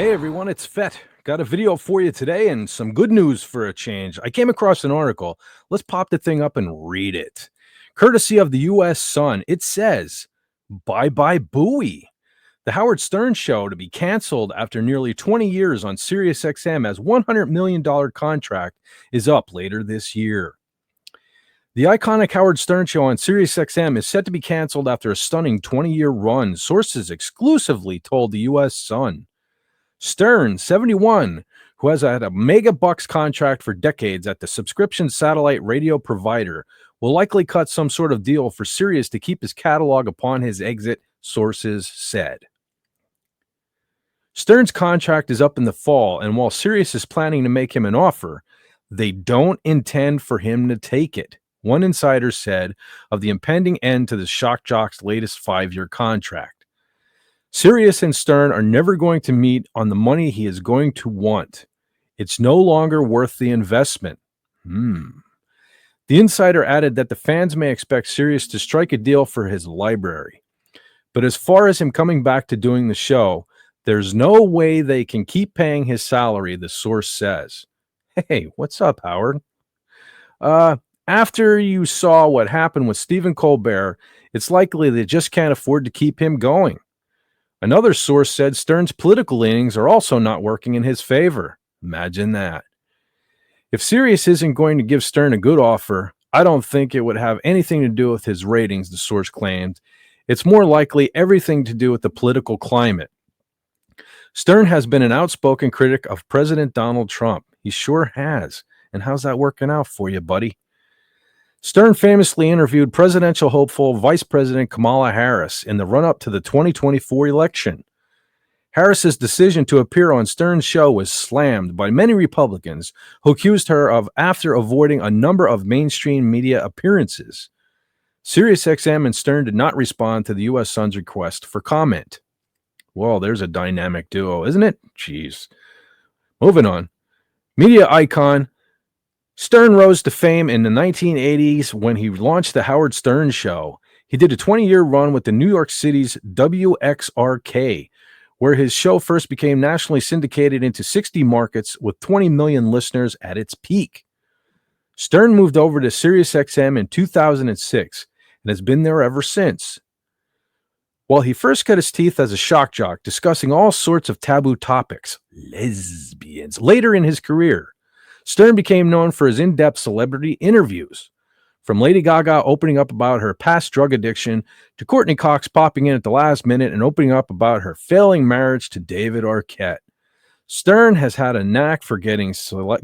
Hey everyone, it's Fet. Got a video for you today and some good news for a change. I came across an article. Let's pop the thing up and read it. Courtesy of the U.S. Sun, it says, "Bye bye Bowie." The Howard Stern Show to be canceled after nearly 20 years on Sirius XM as $100 million contract is up later this year. The iconic Howard Stern Show on Sirius XM is set to be canceled after a stunning 20-year run, sources exclusively told the U.S. Sun. Stern, 71, who has had a mega bucks contract for decades at the subscription satellite radio provider, will likely cut some sort of deal for Sirius to keep his catalog upon his exit, sources said. Stern's contract is up in the fall, and while Sirius is planning to make him an offer, they don't intend for him to take it, one insider said of the impending end to the shock jock's latest 5-year contract. Sirius and Stern are never going to meet on the money he is going to want. It's no longer worth the investment. The insider added that the fans may expect Sirius to strike a deal for his library. But as far as him coming back to doing the show, there's no way they can keep paying his salary, the source says. Hey, what's up, Howard? After you saw what happened with Stephen Colbert, it's likely they just can't afford to keep him going. Another source said Stern's political leanings are also not working in his favor. Imagine that. If Sirius isn't going to give Stern a good offer, I don't think it would have anything to do with his ratings, the source claimed. It's more likely everything to do with the political climate. Stern has been an outspoken critic of President Donald Trump. He sure has. And how's that working out for you, buddy? Stern famously interviewed presidential hopeful Vice President Kamala Harris in the run-up to the 2024 election. Harris's decision to appear on Stern's show was slammed by many Republicans who accused her of after avoiding a number of mainstream media appearances. SiriusXM and Stern did not respond to the U.S. Sun's request for comment. Well, there's a dynamic duo, isn't it? Jeez. Moving on. Media icon Stern rose to fame in the 1980s when he launched the Howard Stern Show. He did a 20-year run with the New York City's WXRK, where his show first became nationally syndicated into 60 markets with 20 million listeners at its peak. Stern moved over to SiriusXM in 2006 and has been there ever since. While he first cut his teeth as a shock jock, discussing all sorts of taboo topics, lesbians, later in his career, Stern became known for his in-depth celebrity interviews, from Lady Gaga opening up about her past drug addiction to Courtney Cox popping in at the last minute and opening up about her failing marriage to David Arquette. Stern has had a knack for getting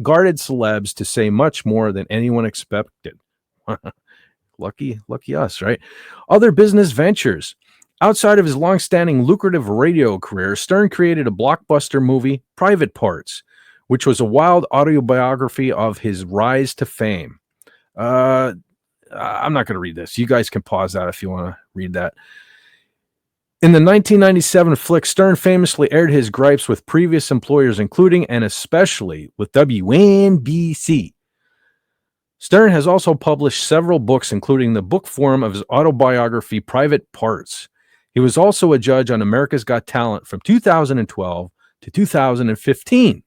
guarded celebs to say much more than anyone expected. Lucky us, right? Other business ventures. Outside of his long-standing lucrative radio career, Stern created a blockbuster movie, Private Parts, which was a wild autobiography of his rise to fame. I'm not going to read this. You guys can pause that if you want to read that. In the 1997 flick, Stern famously aired his gripes with previous employers, including and especially with WNBC. Stern has also published several books, including the book form of his autobiography, Private Parts. He was also a judge on America's Got Talent from 2012 to 2015.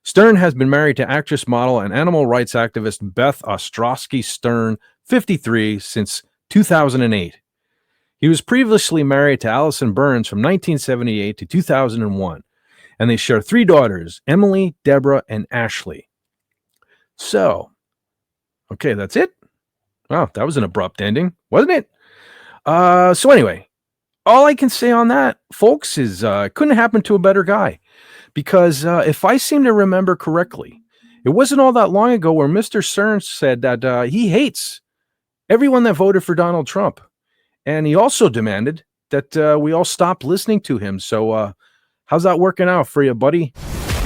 Stern has been married to actress, model, and animal rights activist Beth Ostrowski Stern, 53, since 2008. He was previously married to Allison Burns from 1978 to 2001, and they share 3 daughters, Emily, Deborah, and Ashley. So, okay, that's it? Wow, that was an abrupt ending, wasn't it? So anyway, all I can say on that, folks, is couldn't happen to a better guy. Because if I seem to remember correctly, it wasn't all that long ago where Mr. Stern said that he hates everyone that voted for Donald Trump. And he also demanded that we all stop listening to him. So how's that working out for you, buddy?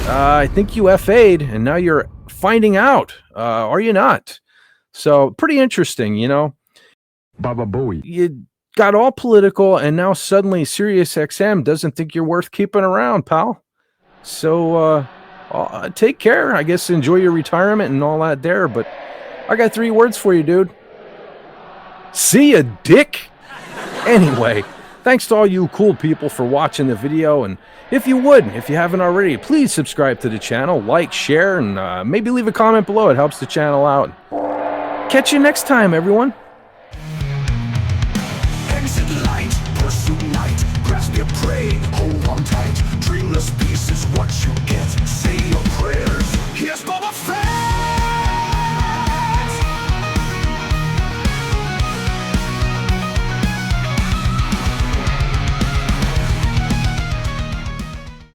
I think you FA'd, and now you're finding out. Are you not? So pretty interesting, you know. Baba Booey. You got all political, and now suddenly SiriusXM doesn't think you're worth keeping around, pal. So take care. I guess enjoy your retirement and all that there. But I got 3 words for you, dude. See ya, dick. Anyway, Thanks to all you cool people for watching the video, and if you haven't already, please subscribe to the channel, like, share, and maybe leave a comment below. It helps the channel out. Catch you next time, everyone. Exit light, pursue night, grasp your prey, hold on tight. Dreamless peace is what you get. Say your prayers. Here's Boba Fett.